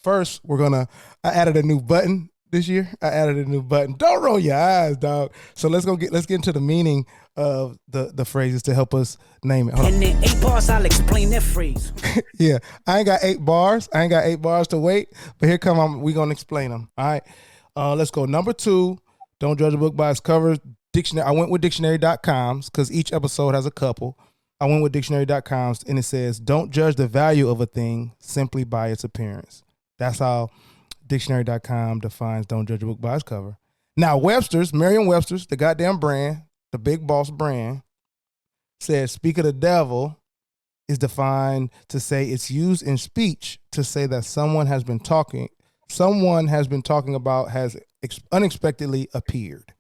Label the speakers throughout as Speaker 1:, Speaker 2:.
Speaker 1: first I added a new button this year. I added a new button. Don't roll your eyes, dog. So let's get into the meaning of the phrases to help us name it. Hold on.
Speaker 2: And in 8 bars, I'll explain that phrase.
Speaker 1: Yeah, I ain't got 8 bars. I ain't got 8 bars to wait. But here come we gonna explain them. All right. Let's go. Number 2. Don't judge a book by its cover. Dictionary. I went with dictionary.com's because each episode has a couple. I went with dictionary.com's and it says, don't judge the value of a thing simply by its appearance. That's how dictionary.com defines don't judge a book by its cover. Now, Merriam-Webster's, the goddamn brand, the big boss brand, says speak of the devil is defined to say it's used in speech to say that someone has been talking about has unexpectedly appeared.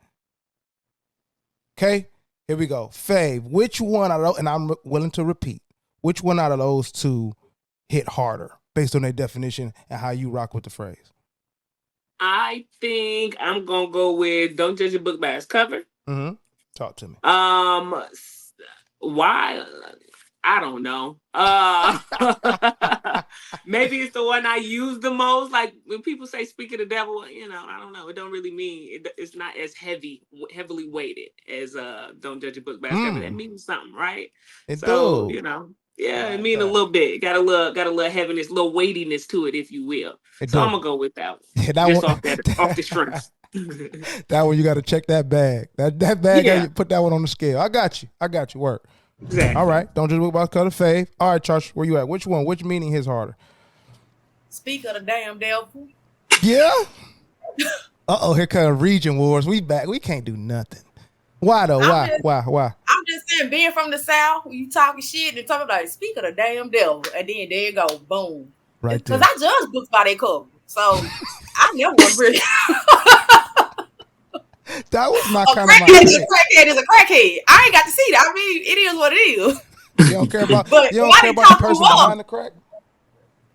Speaker 1: Okay, here we go. Fave, which one out of those, and I'm willing to repeat, which one out of those two hit harder based on their definition and how you rock with the phrase?
Speaker 3: I think I'm going to go with don't judge a book by its cover.
Speaker 1: Mm-hmm. Talk to me.
Speaker 3: Why? I don't know. Maybe it's the one I use the most. Like when people say "speak of the devil," I don't know. It don't really mean it's not as heavily weighted as "don't judge a book by its cover." That means something, right?
Speaker 1: It
Speaker 3: so
Speaker 1: do.
Speaker 3: It means a little bit. Got a little heaviness, little weightiness to it, if you will. So I'm gonna go with that one. Just off the strength.
Speaker 1: That one you got to check that bag. That bag. Yeah. Put that one on the scale. I got you. Work.
Speaker 3: Exactly.
Speaker 1: All right. Don't just look about color fave. All right, Charles, where you at? Which one? Which meaning hits harder?
Speaker 4: Speak of the damn devil.
Speaker 1: Yeah. Here comes region wars. We back. We can't do nothing. Why though? Why?
Speaker 4: I'm just saying, being from the South, you talking shit and talking about speak of the damn devil, and then there you go, boom.
Speaker 1: Right.
Speaker 4: Because I judge books by their cover, so I never was really.
Speaker 1: That was my kind of
Speaker 4: a crackhead is a crackhead. I ain't got to see that. I mean, it is what it is.
Speaker 1: You don't care about the person behind the crack?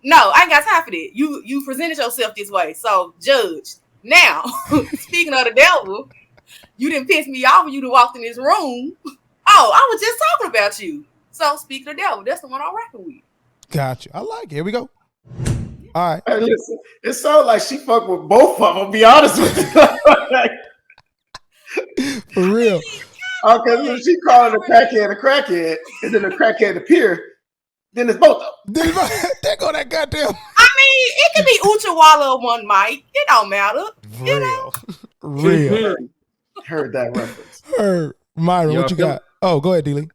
Speaker 4: No, I ain't got time for that. You presented yourself this way, so judge. Now, speaking of the devil, you didn't piss me off when you walked in this room. Oh, I was just talking about you. So speak of the devil. That's the one I'm rocking with.
Speaker 1: Gotcha. I like it. Here we go. All right.
Speaker 5: Hey, listen, it sounds like she fucked with both of them, be honest with you.
Speaker 1: For real.
Speaker 5: Okay, so she calling the crackhead, and then the crackhead appear, then it's both of them.
Speaker 1: There go that goddamn.
Speaker 4: I mean, it could be Uchawala or one mic. It don't matter.
Speaker 1: Real.
Speaker 5: Heard that reference.
Speaker 1: Myron, what you got? Oh, go ahead, D-Lee.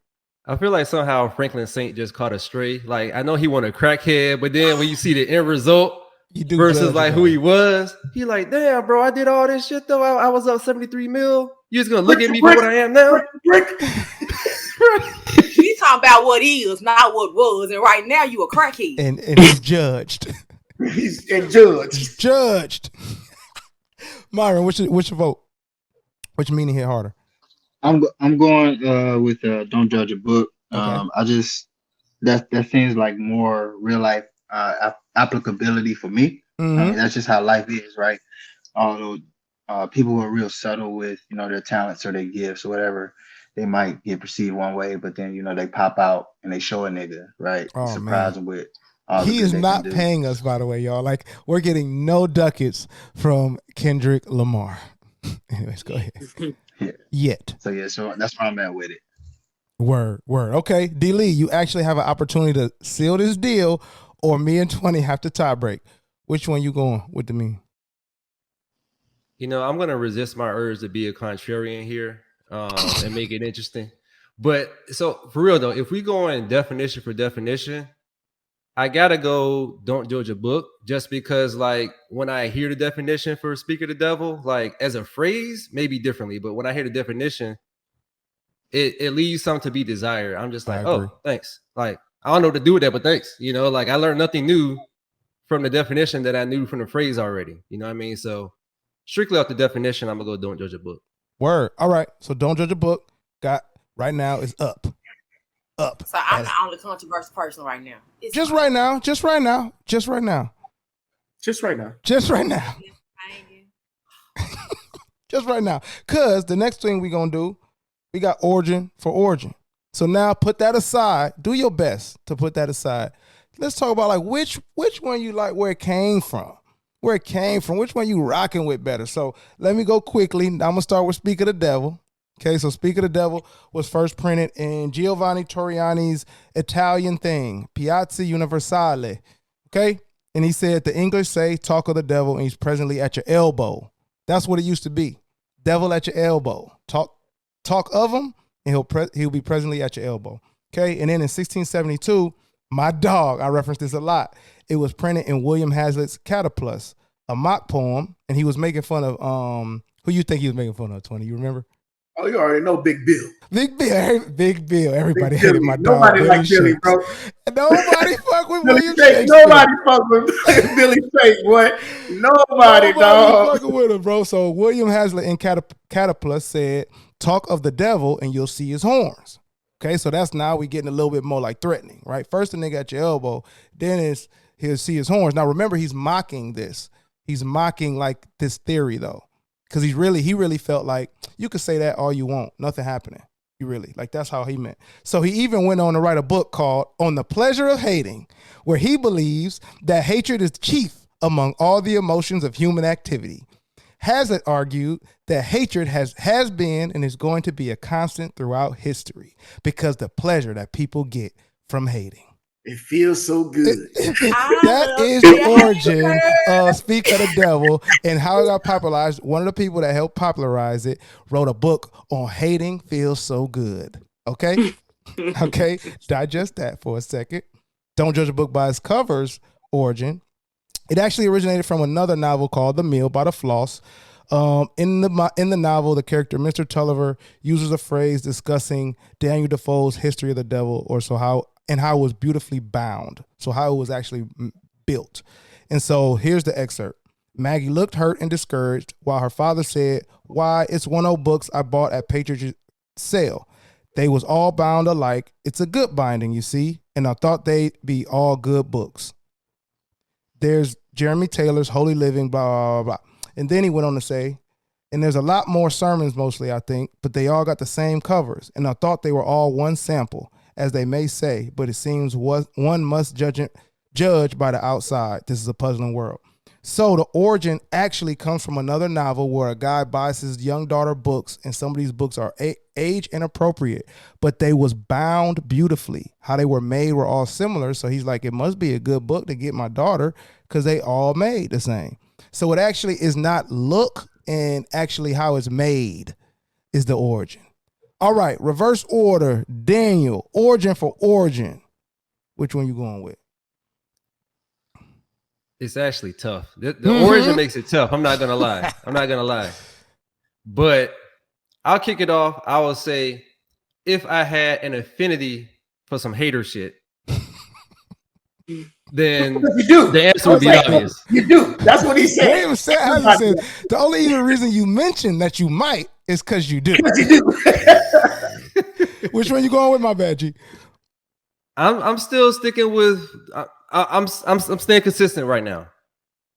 Speaker 6: I feel like somehow Franklin Saint just caught a stray. Like, I know he wanted a crackhead, but then when you see the end result versus like who he was, he like, damn, bro, I did all this shit though. I was up 73 mil. You just gonna look at me for what I am now?
Speaker 4: You talking about what is, not what was, and right now you a crackhead.
Speaker 1: And he's judged.
Speaker 5: He's judged.
Speaker 1: Myron, what's your vote? Which meaning hit harder?
Speaker 7: I'm going with don't judge a book. Okay. I just that seems like more real life applicability for me.
Speaker 1: Mm-hmm.
Speaker 7: I mean, that's just how life is, right? Although people who are real subtle with their talents or their gifts or whatever, they might get perceived one way, but then they pop out and they show a nigga, right? Surprise them with.
Speaker 1: He is not paying us, by the way, y'all. Like, we're getting no ducats from Kendrick Lamar. Anyways, go ahead. Yet.
Speaker 7: So that's where I'm at with it.
Speaker 1: Word. Okay, D-Lee, you actually have an opportunity to seal this deal, or me and 20 have to tie break. Which one you going with the me?
Speaker 6: I'm gonna resist my urge to be a contrarian here, and make it interesting. But so for real though, if we go in definition for definition, I gotta go don't judge a book, just because like when I hear the definition for speak of the devil, like as a phrase, maybe differently, but when I hear the definition, it leaves something to be desired. I'm just like, oh, thanks. Like, I don't know what to do with that, but thanks. Like I learned nothing new from the definition that I knew from the phrase already. You know what I mean? So strictly off the definition, I'm gonna go don't judge a book.
Speaker 1: Word. All right. So don't judge a book. Got right now is up.
Speaker 4: So I'm the only controversial person right now.
Speaker 1: Just right now. Just right now. Because the next thing we're going to do, we got origin for origin. So now put that aside. Do your best to put that aside. let's talk about like which one you like, where it came from. Which one you rocking with better. So let me go quickly. I'm gonna start with Speak of the Devil. Okay, so Speak of the Devil was first printed in Giovanni Torriani's Italian Thing, Piazza Universale. Okay, and he said the English say talk of the devil, and he's presently at your elbow. That's what it used to be. Devil at your elbow. Talk of him, and he'll be presently at your elbow. Okay, and then in 1672, my dog, I reference this a lot. It was printed in William Hazlitt's Cataplus, a mock poem, and he was making fun of who you think he was making fun of, 20? You remember?
Speaker 5: Oh, you already know Big Bill.
Speaker 1: Big Bill. Everybody
Speaker 5: Big
Speaker 1: hated
Speaker 5: Billy.
Speaker 1: my dog.
Speaker 5: Nobody liked Billy, bro.
Speaker 1: Nobody fuck with
Speaker 5: Billy
Speaker 1: William
Speaker 5: Shake.
Speaker 1: Shakespeare.
Speaker 5: Nobody fuck with Billy Shake, boy. Nobody, dog.
Speaker 1: fucking with him, bro. So William Hazlitt in Cataplus said, talk of the devil and you'll see his horns. Okay, so that's now we getting a little bit more like threatening, right? First the nigga at your elbow, then he'll see his horns. Now remember, he's mocking this. He's mocking like this theory though. Because he really felt like you could say that all you want, nothing happening. You really, like that's how he meant. So he even went on to write a book called On the Pleasure of Hating, where he believes that hatred is chief among all the emotions of human activity. Hazlitt argued that hatred has been and is going to be a constant throughout history because the pleasure that people get from hating.
Speaker 5: It feels so good.
Speaker 1: That is the origin of Speak of the Devil and how it got popularized. One of the people that helped popularize it wrote a book on hating feels so good. Okay? Okay? Digest that for a second. Don't judge a book by its cover's origin. It actually originated from another novel called The Meal by the Floss. In the novel, the character Mr. Tulliver uses a phrase discussing Daniel Defoe's history of the devil, or how it was beautifully bound. So how it was actually built. And so here's the excerpt. Maggie looked hurt and discouraged while her father said, why, it's one of those books I bought at Patriot's sale. They was all bound alike. It's a good binding, you see, and I thought they'd be all good books. There's Jeremy Taylor's Holy Living, blah, blah, blah. And then he went on to say, and there's a lot more sermons mostly, I think, but they all got the same covers. And I thought they were all one sample, as they may say, but it seems one must judge by the outside. This is a puzzling world. So the origin actually comes from another novel where a guy buys his young daughter books, and some of these books are age inappropriate, but they was bound beautifully. How they were made were all similar. So he's like, it must be a good book to get my daughter because they all made the same. So it actually is not look, and actually how it's made is the origin. All right, reverse order. Daniel, origin for origin. Which one you going with?
Speaker 6: It's actually tough. The origin makes it tough. I'm not gonna lie. But I'll kick it off. I will say, if I had an affinity for some hater shit, then
Speaker 5: You do.
Speaker 6: the answer would be obvious.
Speaker 5: You do. That's what he said.
Speaker 1: Wait a second. The only even reason you mentioned that you might is because you do.
Speaker 5: You do.
Speaker 1: Which one you going with, my bad, G?
Speaker 6: I'm still sticking with. I'm staying consistent right now.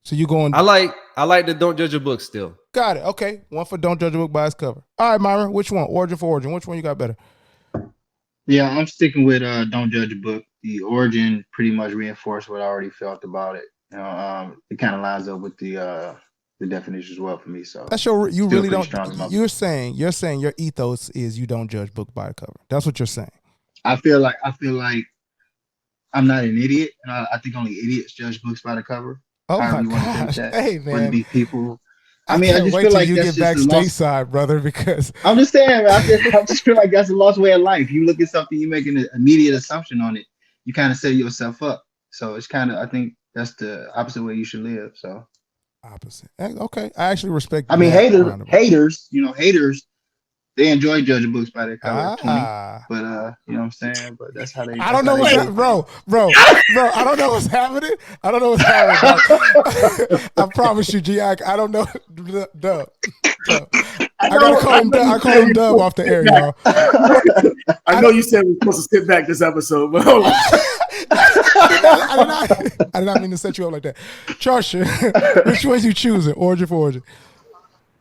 Speaker 1: So you going?
Speaker 6: I like the Don't Judge a Book still.
Speaker 1: Got it. Okay, one for Don't Judge a Book by its cover. All right, Myra, which one? Origin for origin. Which one you got better?
Speaker 7: Yeah, I'm sticking with Don't Judge a Book. The origin pretty much reinforced what I already felt about it. You know, it kind of lines up with the definition as well for me. So
Speaker 1: that's you
Speaker 7: still
Speaker 1: really
Speaker 7: pretty
Speaker 1: don't. You're saying your ethos is you don't judge book by the cover. That's what you're saying.
Speaker 7: I feel like I'm not an idiot, and I think only idiots judge books by the cover.
Speaker 1: Oh my
Speaker 7: you want to think
Speaker 1: gosh!
Speaker 7: that.
Speaker 1: Hey
Speaker 7: Wouldn't
Speaker 1: man,
Speaker 7: be people.
Speaker 1: I
Speaker 7: mean, I
Speaker 1: can't
Speaker 7: just
Speaker 1: wait
Speaker 7: feel
Speaker 1: till
Speaker 7: like
Speaker 1: you
Speaker 7: that's
Speaker 1: get back
Speaker 7: just a lost-
Speaker 1: stateside, brother. Because
Speaker 7: I'm just saying, I just feel like that's a lost way of life. You look at something, you make an immediate assumption on it. You kind of set yourself up. So it's kind of, I think that's the opposite way you should live. So
Speaker 1: opposite. Okay, I actually respect.
Speaker 7: I mean,
Speaker 1: that
Speaker 7: haters, they enjoy judging books by their cover,
Speaker 1: Ah.
Speaker 7: but you know what I'm saying. But that's how they.
Speaker 1: I don't know what's happening, bro. I don't know what's happening. I promise you, G. I don't know. Dub. I gotta call him. I call him Dub off the air, y'all.
Speaker 5: I know you said we're supposed to sit back this episode, but hold on.
Speaker 1: I did not mean to set you up like that. Charsha, which ones you choosing? Origin for origin.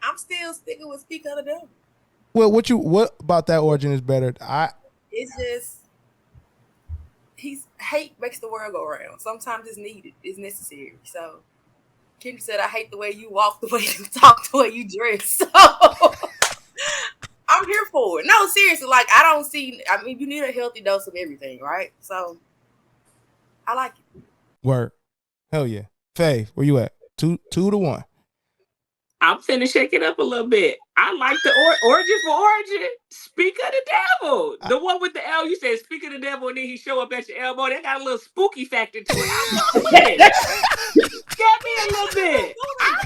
Speaker 4: I'm still sticking with Speak of the Devil.
Speaker 1: Well, what about that origin is better?
Speaker 4: It's just hate makes the world go round. Sometimes it's needed, it's necessary. So Kendra said, I hate the way you walk, the way you talk, the way you dress. So I'm here for it. No, seriously, like I mean, you need a healthy dose of everything, right? So I like it.
Speaker 1: Word. Hell yeah. Faye, where you at? 2-1.
Speaker 3: I'm finna shake it up a little bit. I like the origin for origin. Speak of the devil. The one with the L, you said speak of the devil, and then he show up at your elbow. That got a little spooky factor to it. I'm like, shit. Scare me a little bit. I